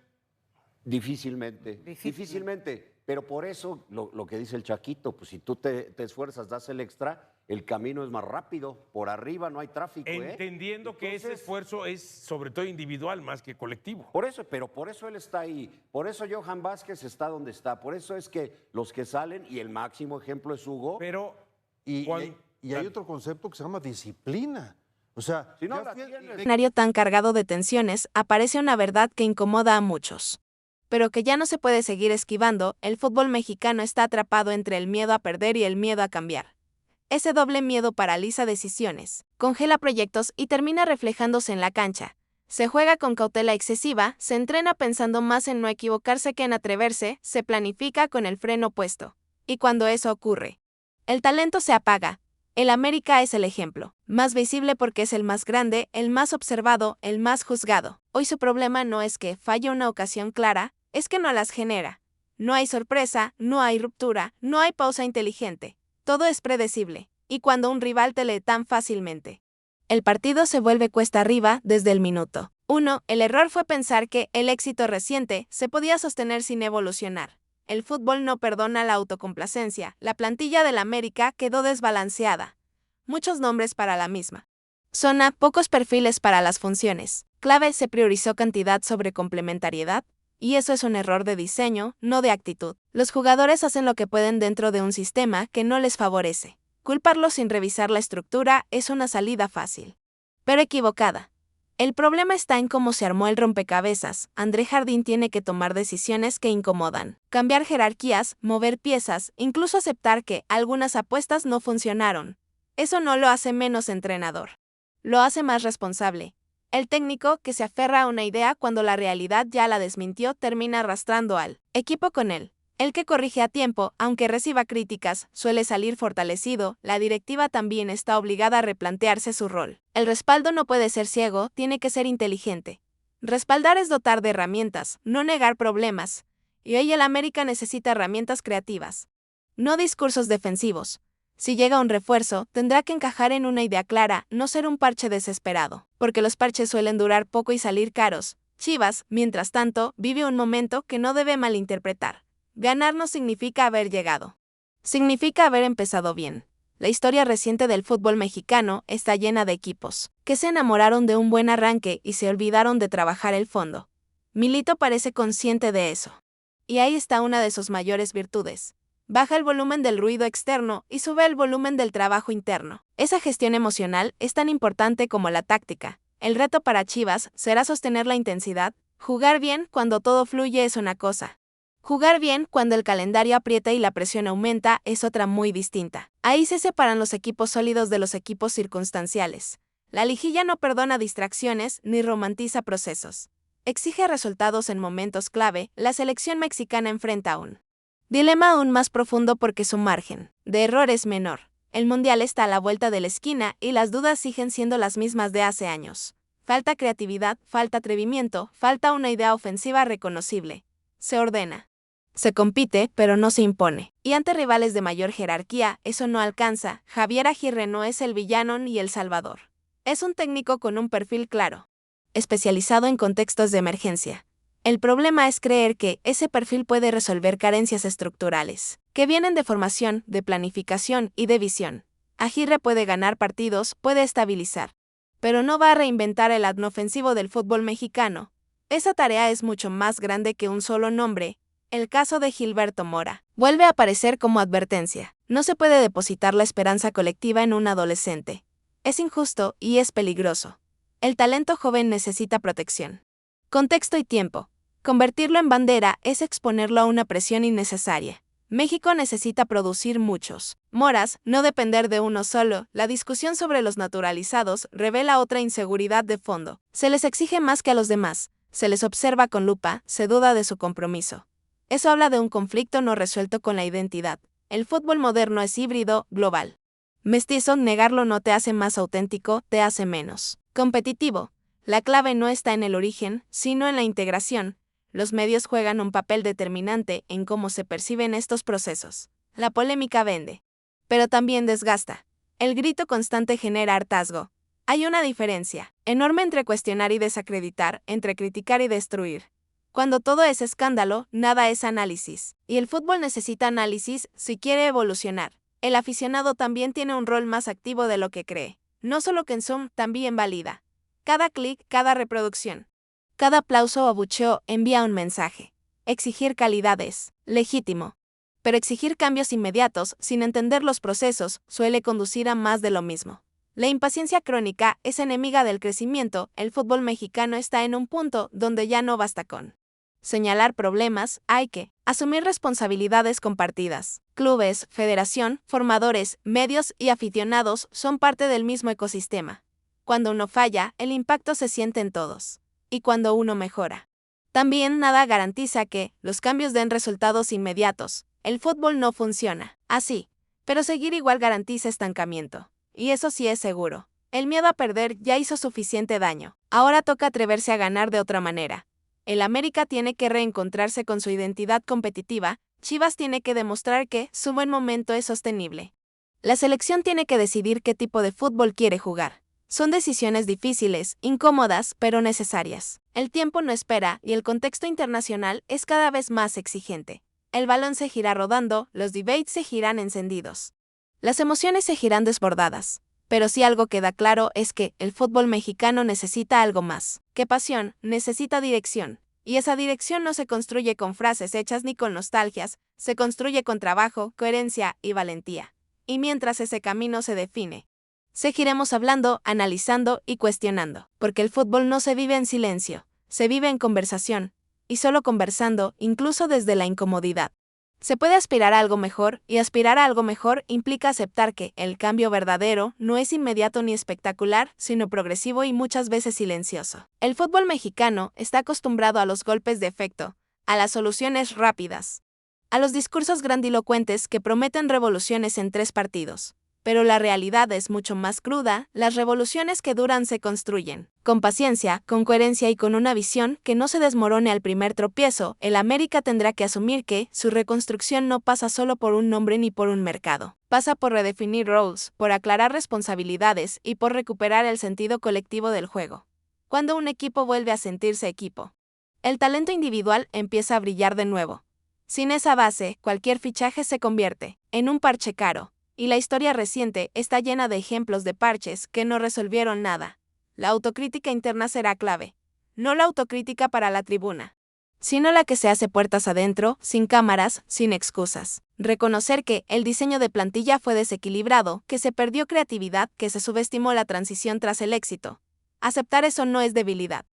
Difícilmente, Difícil. difícilmente. Pero por eso lo que dice el Chaquito, pues si tú te esfuerzas, das el extra, el camino es más rápido. Por arriba no hay tráfico. Entendiendo que ese Entonces, esfuerzo es sobre todo individual más que colectivo. Pero por eso él está ahí. Por eso Johan Vázquez está donde está. Por eso es que los que salen, y el máximo ejemplo es Hugo. Pero Y Juan- hay otro concepto que se llama disciplina. O sea, Si no ya la fui- tienes- escenario tan cargado de tensiones, aparece una verdad que incomoda a muchos. Pero que ya no se puede seguir esquivando, el fútbol mexicano está atrapado entre el miedo a perder y el miedo a cambiar. Ese doble miedo paraliza decisiones, congela proyectos y termina reflejándose en la cancha. Se juega con cautela excesiva, se entrena pensando más en no equivocarse que en atreverse, se planifica con el freno puesto. Y cuando eso ocurre, el talento se apaga. El América es el ejemplo, más visible porque es el más grande, el más observado, el más juzgado. Hoy su problema no es que falle una ocasión clara, es que no las genera. No hay sorpresa, no hay ruptura, no hay pausa inteligente. Todo es predecible, y cuando un rival te lee tan fácilmente, el partido se vuelve cuesta arriba desde el minuto 1. El error fue pensar que el éxito reciente se podía sostener sin evolucionar. El fútbol no perdona la autocomplacencia, la plantilla del América quedó desbalanceada. Muchos nombres para la misma zona, pocos perfiles para las funciones. Clave, se priorizó cantidad sobre complementariedad, y eso es un error de diseño, no de actitud. Los jugadores hacen lo que pueden dentro de un sistema que no les favorece. Culparlos sin revisar la estructura es una salida fácil, pero equivocada. El problema está en cómo se armó el rompecabezas. André Jardín tiene que tomar decisiones que incomodan, cambiar jerarquías, mover piezas, incluso aceptar que algunas apuestas no funcionaron. Eso no lo hace menos entrenador. Lo hace más responsable. El técnico, que se aferra a una idea cuando la realidad ya la desmintió, termina arrastrando al equipo con él. El que corrige a tiempo, aunque reciba críticas, suele salir fortalecido. La directiva también está obligada a replantearse su rol. El respaldo no puede ser ciego, tiene que ser inteligente. Respaldar es dotar de herramientas, no negar problemas. Y hoy el América necesita herramientas creativas, no discursos defensivos. Si llega un refuerzo, tendrá que encajar en una idea clara, no ser un parche desesperado, porque los parches suelen durar poco y salir caros. Chivas, mientras tanto, vive un momento que no debe malinterpretar. Ganar no significa haber llegado. Significa haber empezado bien. La historia reciente del fútbol mexicano está llena de equipos que se enamoraron de un buen arranque y se olvidaron de trabajar el fondo. Milito parece consciente de eso. Y ahí está una de sus mayores virtudes. Baja el volumen del ruido externo y sube el volumen del trabajo interno. Esa gestión emocional es tan importante como la táctica. El reto para Chivas será sostener la intensidad. Jugar bien cuando todo fluye es una cosa. Jugar bien cuando el calendario aprieta y la presión aumenta es otra muy distinta. Ahí se separan los equipos sólidos de los equipos circunstanciales. La liguilla no perdona distracciones ni romantiza procesos. Exige resultados en momentos clave. La selección mexicana enfrenta un dilema aún más profundo porque su margen de error es menor. El Mundial está a la vuelta de la esquina y las dudas siguen siendo las mismas de hace años. Falta creatividad, falta atrevimiento, falta una idea ofensiva reconocible. Se ordena. Se compite, pero no se impone. Y ante rivales de mayor jerarquía, eso no alcanza. Javier Aguirre no es el villano ni el salvador. Es un técnico con un perfil claro, especializado en contextos de emergencia. El problema es creer que ese perfil puede resolver carencias estructurales, que vienen de formación, de planificación y de visión. Aguirre puede ganar partidos, puede estabilizar, pero no va a reinventar el adno ofensivo del fútbol mexicano. Esa tarea es mucho más grande que un solo nombre. El caso de Gilberto Mora vuelve a aparecer como advertencia. No se puede depositar la esperanza colectiva en un adolescente. Es injusto y es peligroso. El talento joven necesita protección. Contexto y tiempo. Convertirlo en bandera es exponerlo a una presión innecesaria. México necesita producir muchos Moras, no depender de uno solo. La discusión sobre los naturalizados revela otra inseguridad de fondo. Se les exige más que a los demás, se les observa con lupa, se duda de su compromiso. Eso habla de un conflicto no resuelto con la identidad. El fútbol moderno es híbrido, global. Mestizo, negarlo no te hace más auténtico, te hace menos competitivo. La clave no está en el origen, sino en la integración. Los medios juegan un papel determinante en cómo se perciben estos procesos. La polémica vende, pero también desgasta. El grito constante genera hartazgo. Hay una diferencia enorme entre cuestionar y desacreditar, entre criticar y destruir. Cuando todo es escándalo, nada es análisis. Y el fútbol necesita análisis si quiere evolucionar. El aficionado también tiene un rol más activo de lo que cree. No solo que en Zoom, también valida. Cada clic, cada reproducción. Cada aplauso o abucheo envía un mensaje. Exigir calidad es legítimo. Pero exigir cambios inmediatos, sin entender los procesos, suele conducir a más de lo mismo. La impaciencia crónica es enemiga del crecimiento. El fútbol mexicano está en un punto donde ya no basta con señalar problemas, hay que asumir responsabilidades compartidas. Clubes, federación, formadores, medios y aficionados son parte del mismo ecosistema. Cuando uno falla, el impacto se siente en todos. Y cuando uno mejora, también nada garantiza que los cambios den resultados inmediatos. El fútbol no funciona así, pero seguir igual garantiza estancamiento. Y eso sí es seguro. El miedo a perder ya hizo suficiente daño. Ahora toca atreverse a ganar de otra manera. El América tiene que reencontrarse con su identidad competitiva. Chivas tiene que demostrar que su buen momento es sostenible. La selección tiene que decidir qué tipo de fútbol quiere jugar. Son decisiones difíciles, incómodas, pero necesarias. El tiempo no espera y el contexto internacional es cada vez más exigente. El balón se gira rodando, los debates se giran encendidos. Las emociones se giran desbordadas. Pero si algo queda claro es que el fútbol mexicano necesita algo más que pasión, necesita dirección. Y esa dirección no se construye con frases hechas ni con nostalgias, se construye con trabajo, coherencia y valentía. Y mientras ese camino se define, seguiremos hablando, analizando y cuestionando, porque el fútbol no se vive en silencio, se vive en conversación, y solo conversando, incluso desde la incomodidad. Se puede aspirar a algo mejor, y aspirar a algo mejor implica aceptar que el cambio verdadero no es inmediato ni espectacular, sino progresivo y muchas veces silencioso. El fútbol mexicano está acostumbrado a los golpes de efecto, a las soluciones rápidas, a los discursos grandilocuentes que prometen revoluciones en 3 partidos. Pero la realidad es mucho más cruda. Las revoluciones que duran se construyen con paciencia, con coherencia y con una visión que no se desmorone al primer tropiezo. El América tendrá que asumir que su reconstrucción no pasa solo por un nombre ni por un mercado. Pasa por redefinir roles, por aclarar responsabilidades y por recuperar el sentido colectivo del juego. Cuando un equipo vuelve a sentirse equipo, el talento individual empieza a brillar de nuevo. Sin esa base, cualquier fichaje se convierte en un parche caro. Y la historia reciente está llena de ejemplos de parches que no resolvieron nada. La autocrítica interna será clave. No la autocrítica para la tribuna, sino la que se hace puertas adentro, sin cámaras, sin excusas. Reconocer que el diseño de plantilla fue desequilibrado, que se perdió creatividad, que se subestimó la transición tras el éxito. Aceptar eso no es debilidad,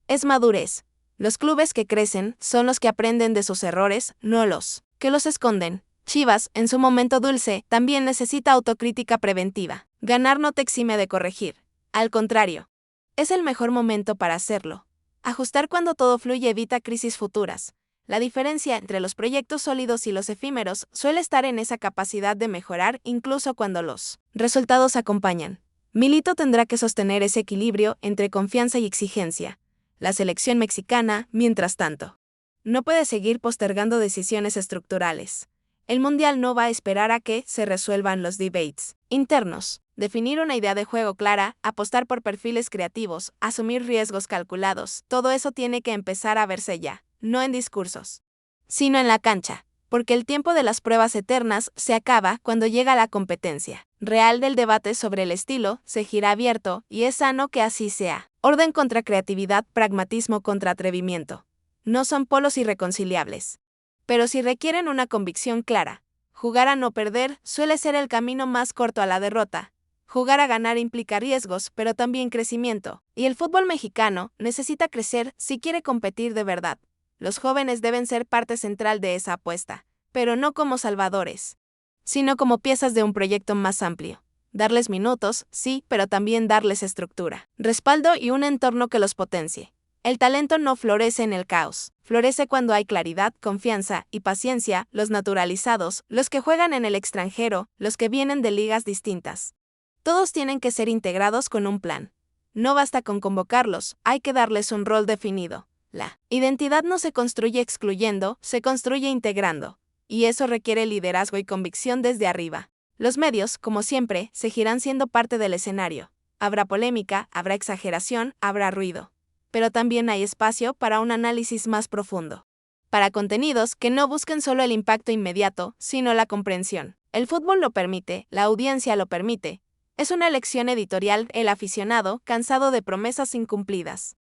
es madurez. Los clubes que crecen son los que aprenden de sus errores, no los que los esconden. Chivas, en su momento dulce, también necesita autocrítica preventiva. Ganar no te exime de corregir. Al contrario, es el mejor momento para hacerlo. Ajustar cuando todo fluye evita crisis futuras. La diferencia entre los proyectos sólidos y los efímeros suele estar en esa capacidad de mejorar incluso cuando los resultados acompañan. Milito tendrá que sostener ese equilibrio entre confianza y exigencia. La selección mexicana, mientras tanto, no puede seguir postergando decisiones estructurales. El Mundial no va a esperar a que se resuelvan los debates internos. Definir una idea de juego clara, apostar por perfiles creativos, asumir riesgos calculados, todo eso tiene que empezar a verse ya, no en discursos, sino en la cancha, porque el tiempo de las pruebas eternas se acaba cuando llega la competencia real del debate sobre el estilo, se gira abierto, y es sano que así sea. Orden contra creatividad, pragmatismo contra atrevimiento. No son polos irreconciliables. Pero si requieren una convicción clara, jugar a no perder suele ser el camino más corto a la derrota. Jugar a ganar implica riesgos, pero también crecimiento, y el fútbol mexicano necesita crecer si quiere competir de verdad. Los jóvenes deben ser parte central de esa apuesta, pero no como salvadores, sino como piezas de un proyecto más amplio. Darles minutos, sí, pero también darles estructura, respaldo y un entorno que los potencie. El talento no florece en el caos, florece cuando hay claridad, confianza y paciencia, los naturalizados, los que juegan en el extranjero, los que vienen de ligas distintas. Todos tienen que ser integrados con un plan. No basta con convocarlos, hay que darles un rol definido. La identidad no se construye excluyendo, se construye integrando. Y eso requiere liderazgo y convicción desde arriba. Los medios, como siempre, seguirán siendo parte del escenario. Habrá polémica, habrá exageración, habrá ruido. Pero también hay espacio para un análisis más profundo. Para contenidos que no busquen solo el impacto inmediato, sino la comprensión. El fútbol lo permite, la audiencia lo permite. Es una elección editorial, el aficionado, cansado de promesas incumplidas.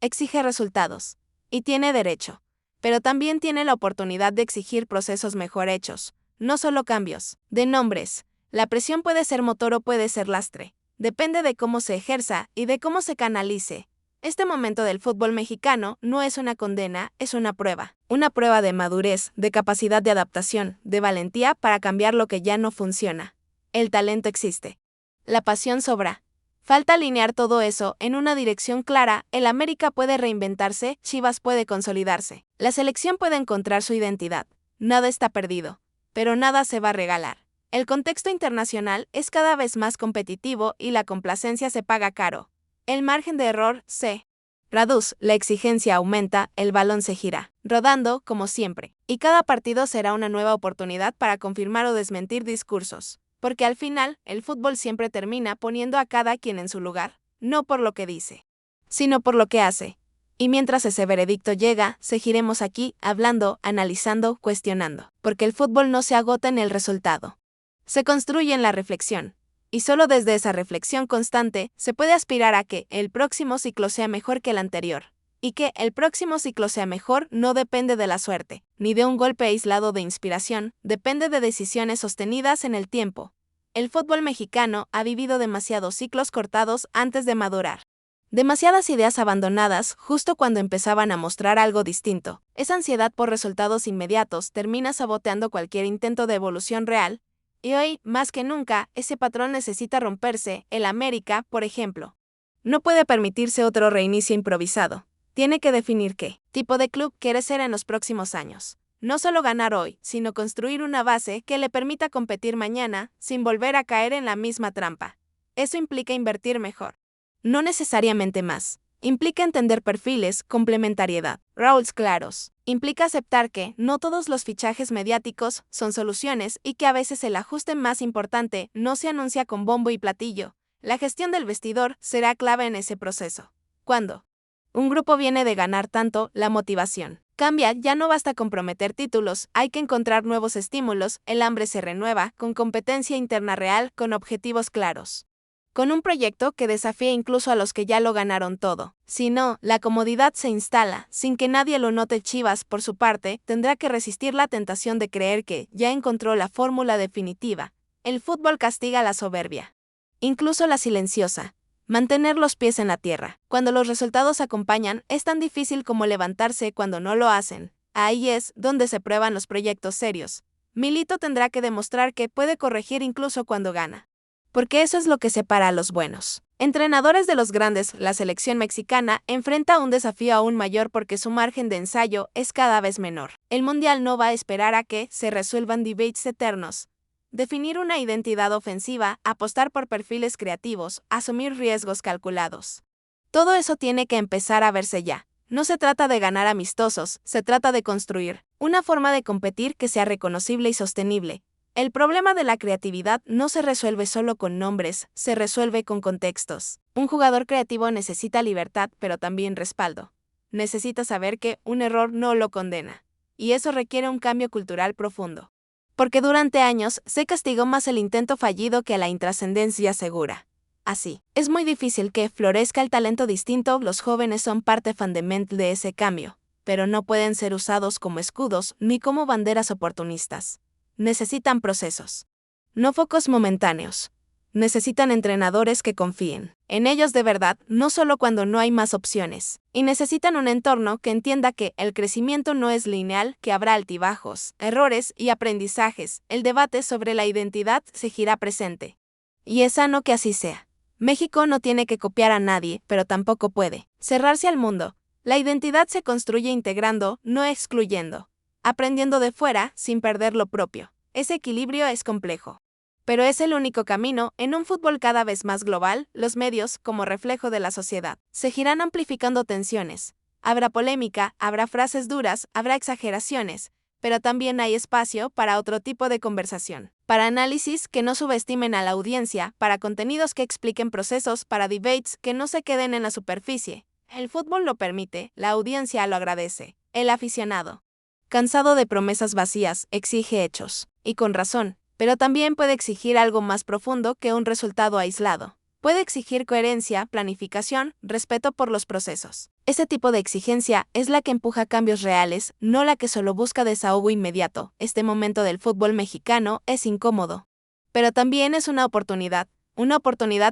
Exige resultados. Y tiene derecho. Pero también tiene la oportunidad de exigir procesos mejor hechos, no solo cambios de nombres. La presión puede ser motor o puede ser lastre. Depende de cómo se ejerza y de cómo se canalice. Este momento del fútbol mexicano no es una condena, es una prueba de madurez, de capacidad de adaptación, de valentía para cambiar lo que ya no funciona. El talento existe. La pasión sobra. Falta alinear todo eso en una dirección clara. El América puede reinventarse, Chivas puede consolidarse. La selección puede encontrar su identidad. Nada está perdido, pero nada se va a regalar. El contexto internacional es cada vez más competitivo y la complacencia se paga caro. El margen de error se reduce, la exigencia aumenta, el balón se gira, rodando como siempre. Y cada partido será una nueva oportunidad para confirmar o desmentir discursos. Porque al final, el fútbol siempre termina poniendo a cada quien en su lugar, no por lo que dice, sino por lo que hace. Y mientras ese veredicto llega, seguiremos aquí, hablando, analizando, cuestionando. Porque el fútbol no se agota en el resultado. Se construye en la reflexión. Y solo desde esa reflexión constante, se puede aspirar a que el próximo ciclo sea mejor que el anterior. Y que el próximo ciclo sea mejor no depende de la suerte, ni de un golpe aislado de inspiración, depende de decisiones sostenidas en el tiempo. El fútbol mexicano ha vivido demasiados ciclos cortados antes de madurar. Demasiadas ideas abandonadas justo cuando empezaban a mostrar algo distinto. Esa ansiedad por resultados inmediatos termina saboteando cualquier intento de evolución real. Y hoy, más que nunca, ese patrón necesita romperse. El América, por ejemplo, no puede permitirse otro reinicio improvisado. Tiene que definir qué tipo de club quiere ser en los próximos años. No solo ganar hoy, sino construir una base que le permita competir mañana sin volver a caer en la misma trampa. Eso implica invertir mejor. No necesariamente más. Implica entender perfiles, complementariedad, roles claros. Implica aceptar que no todos los fichajes mediáticos son soluciones y que a veces el ajuste más importante no se anuncia con bombo y platillo. La gestión del vestidor será clave en ese proceso. ¿Cuándo? Un grupo viene de ganar tanto, la motivación cambia, ya no basta con prometer títulos, hay que encontrar nuevos estímulos, el hambre se renueva, con competencia interna real, con objetivos claros. Con un proyecto que desafíe incluso a los que ya lo ganaron todo. Si no, la comodidad se instala, sin que nadie lo note. Chivas, por su parte, tendrá que resistir la tentación de creer que ya encontró la fórmula definitiva. El fútbol castiga la soberbia, incluso la silenciosa. Mantener los pies en la tierra. Cuando los resultados acompañan, es tan difícil como levantarse cuando no lo hacen. Ahí es donde se prueban los proyectos serios. Milito tendrá que demostrar que puede corregir incluso cuando gana. Porque eso es lo que separa a los buenos Entrenadores de los grandes, la selección mexicana enfrenta un desafío aún mayor porque su margen de ensayo es cada vez menor. El Mundial no va a esperar a que se resuelvan debates eternos. Definir una identidad ofensiva, apostar por perfiles creativos, asumir riesgos calculados. Todo eso tiene que empezar a verse ya. No se trata de ganar amistosos, se trata de construir una forma de competir que sea reconocible y sostenible. El problema de la creatividad no se resuelve solo con nombres, se resuelve con contextos. Un jugador creativo necesita libertad, pero también respaldo. Necesita saber que un error no lo condena. Y eso requiere un cambio cultural profundo. Porque durante años se castigó más el intento fallido que la intrascendencia segura. Así, es muy difícil que florezca el talento distinto, los jóvenes son parte fundamental de ese cambio, pero no pueden ser usados como escudos ni como banderas oportunistas. Necesitan procesos, no focos momentáneos. Necesitan entrenadores que confíen en ellos de verdad, no solo cuando no hay más opciones. Y necesitan un entorno que entienda que el crecimiento no es lineal, que habrá altibajos, errores y aprendizajes. El debate sobre la identidad seguirá presente. Y es sano que así sea. México no tiene que copiar a nadie, pero tampoco puede cerrarse al mundo. La identidad se construye integrando, no excluyendo. Aprendiendo de fuera, sin perder lo propio. Ese equilibrio es complejo. Pero es el único camino. En un fútbol cada vez más global, los medios, como reflejo de la sociedad, seguirán amplificando tensiones. Habrá polémica, habrá frases duras, habrá exageraciones, pero también hay espacio para otro tipo de conversación. Para análisis que no subestimen a la audiencia, para contenidos que expliquen procesos, para debates que no se queden en la superficie. El fútbol lo permite, la audiencia lo agradece. El aficionado, cansado de promesas vacías, exige hechos. Y con razón. Pero también puede exigir algo más profundo que un resultado aislado. Puede exigir coherencia, planificación, respeto por los procesos. Ese tipo de exigencia es la que empuja cambios reales, no la que solo busca desahogo inmediato. Este momento del fútbol mexicano es incómodo. Pero también es una oportunidad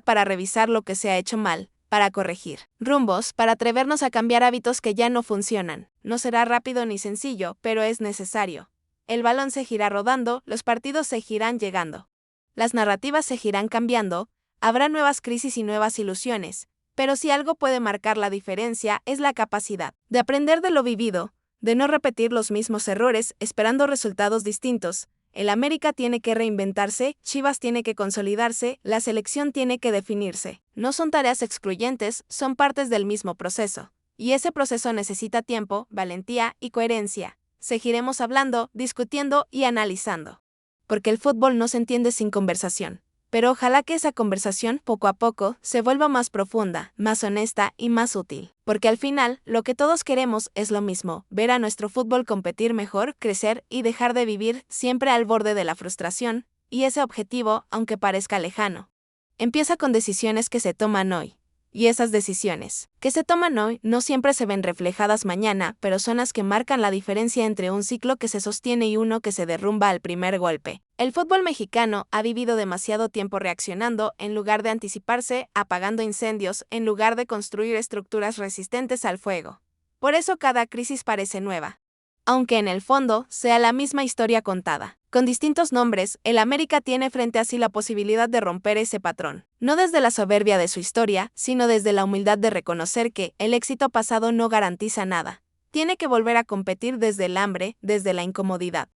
para revisar lo que se ha hecho mal, para corregir rumbos, para atrevernos a cambiar hábitos que ya no funcionan. No será rápido ni sencillo, pero es necesario. El balón seguirá rodando, los partidos seguirán llegando. Las narrativas seguirán cambiando, habrá nuevas crisis y nuevas ilusiones, pero si algo puede marcar la diferencia es la capacidad de aprender de lo vivido, de no repetir los mismos errores esperando resultados distintos. El América tiene que reinventarse, Chivas tiene que consolidarse, la selección tiene que definirse. No son tareas excluyentes, son partes del mismo proceso. Y ese proceso necesita tiempo, valentía y coherencia. Seguiremos hablando, discutiendo y analizando. Porque el fútbol no se entiende sin conversación. Pero ojalá que esa conversación, poco a poco, se vuelva más profunda, más honesta y más útil. Porque al final, lo que todos queremos es lo mismo, ver a nuestro fútbol competir mejor, crecer y dejar de vivir siempre al borde de la frustración, y ese objetivo, aunque parezca lejano, empieza con decisiones que se toman hoy. Y esas decisiones que se toman hoy no siempre se ven reflejadas mañana, pero son las que marcan la diferencia entre un ciclo que se sostiene y uno que se derrumba al primer golpe. El fútbol mexicano ha vivido demasiado tiempo reaccionando en lugar de anticiparse, apagando incendios, en lugar de construir estructuras resistentes al fuego. Por eso cada crisis parece nueva. Aunque en el fondo sea la misma historia contada. Con distintos nombres, el América tiene frente a sí la posibilidad de romper ese patrón. No desde la soberbia de su historia, sino desde la humildad de reconocer que el éxito pasado no garantiza nada. Tiene que volver a competir desde el hambre, desde la incomodidad,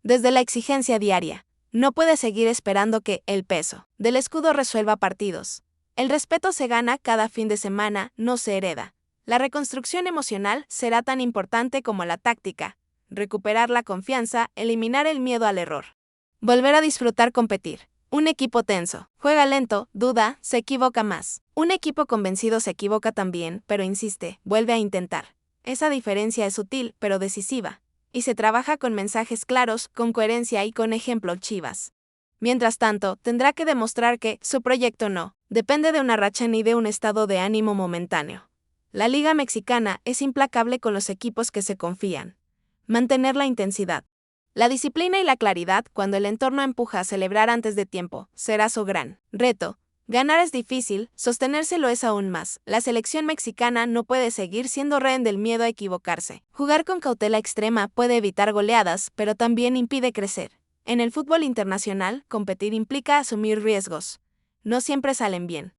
desde la exigencia diaria. No puede seguir esperando que el peso del escudo resuelva partidos. El respeto se gana cada fin de semana, no se hereda. La reconstrucción emocional será tan importante como la táctica. Recuperar la confianza, eliminar el miedo al error. Volver a disfrutar competir. Un equipo tenso juega lento, duda, se equivoca más. Un equipo convencido se equivoca también, pero insiste, vuelve a intentar. Esa diferencia es sutil, pero decisiva. Y se trabaja con mensajes claros, con coherencia y con ejemplo Chivas. Mientras tanto, tendrá que demostrar que su proyecto no depende de una racha ni de un estado de ánimo momentáneo. La Liga Mexicana es implacable con los equipos que se confían. Mantener la intensidad, la disciplina y la claridad cuando el entorno empuja a celebrar antes de tiempo, será su gran reto. Ganar es difícil, sostenerse lo es aún más. La selección mexicana no puede seguir siendo rehén del miedo a equivocarse. Jugar con cautela extrema puede evitar goleadas, pero también impide crecer. En el fútbol internacional, competir implica asumir riesgos. No siempre salen bien.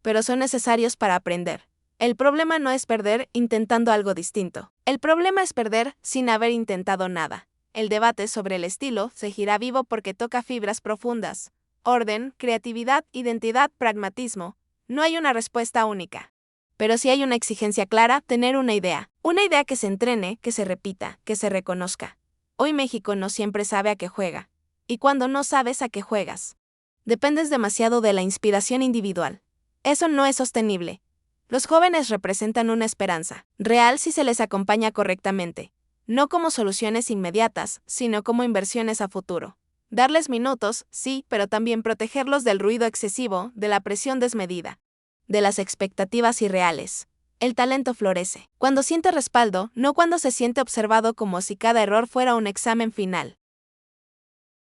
pero son necesarios para aprender. El problema no es perder intentando algo distinto. El problema es perder sin haber intentado nada. El debate sobre el estilo seguirá vivo porque toca fibras profundas. Orden, creatividad, identidad, pragmatismo. No hay una respuesta única. Pero sí hay una exigencia clara, tener una idea. Una idea que se entrene, que se repita, que se reconozca. Hoy México no siempre sabe a qué juega. Y cuando no sabes a qué juegas, dependes demasiado de la inspiración individual. Eso no es sostenible. Los jóvenes representan una esperanza, real si se les acompaña correctamente. No como soluciones inmediatas, sino como inversiones a futuro. Darles minutos, sí, pero también protegerlos del ruido excesivo, de la presión desmedida, de las expectativas irreales. El talento florece cuando siente respaldo, no cuando se siente observado como si cada error fuera un examen final.